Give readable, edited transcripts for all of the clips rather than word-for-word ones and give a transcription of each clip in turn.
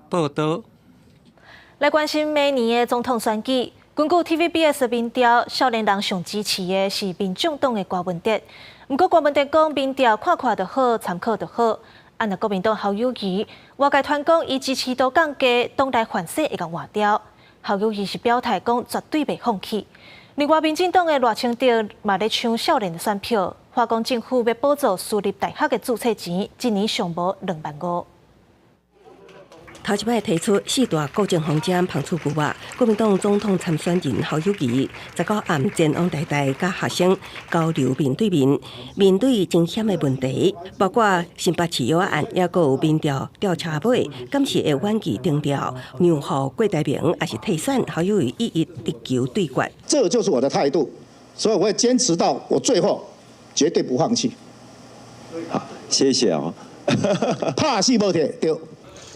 报道。来关心明年的总统选举，根据 TVBS 的民调，少年人上支持的是民众党的郭文哲。不过郭文哲讲，民调看就好，参考就好。按照国民党侯友宜，外界传讲伊支持度降低，党内反势会甲换掉。侯友宜是表态讲绝对袂放弃。另外，民进党的赖清德嘛咧抢少年的选票，话讲政府要补助私立大学的注册钱，一年上无2万5。头一摆提出四大国政方针碰触牛肉，国民党总统参选人侯友宜19暗前往台大甲学生交流面对面，面对争险的问题，包括新北市药案，也有民调调查尾，敢是会婉拒定调，让予郭台铭也是替选侯友宜一一直球对决。这就是我的态度，所以我会坚持到我最后，绝对不放弃。好，谢谢哦。拍死无摕对。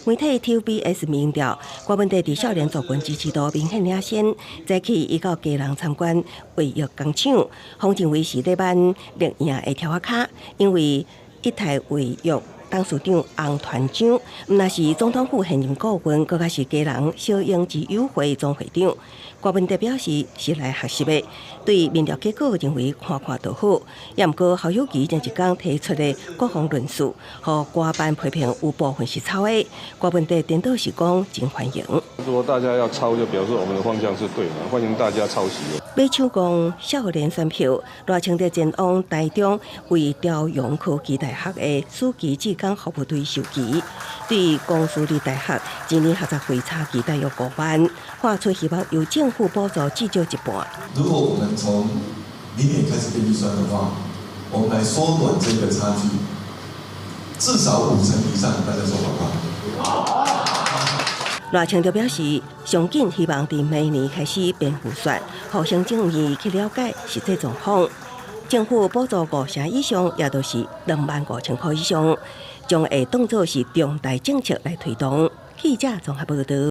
媒体 TVBS 民调，郭文哲伫少年族群支持度明显领先，早起伊到家人参观卫浴工厂，方认为是咧办绿营的跳卡，因为一台卫浴董事长洪团长，毋但是总统府现任顾问，更加是家人小英之友会总会长。郭文哲表示是来学习的，对民调结果认为看就好。也毋过侯友宜前一天提出的各方论述，和瓜班批评有部分是抄的。郭文哲颠倒是讲真欢迎。如果大家要抄，就表示我们的方向是对的，欢迎大家抄袭。要抢攻少年选票，赖清德前往台中为朝阳科技大学的暑期志工服务队授旗，对公私立大学今年学杂费差期大约5万，画出希望由政府补助至少一半。如果我们从明年开始编预算的话，我们来缩短这个差距，至少50%以上，大家说好不好？赖清德表示，上紧希望在明年开始编预算，互行政院去了解实际状况。政府补助5成以上，也都是25000块以上，将会当作是重大政策来推动。记者综合报道。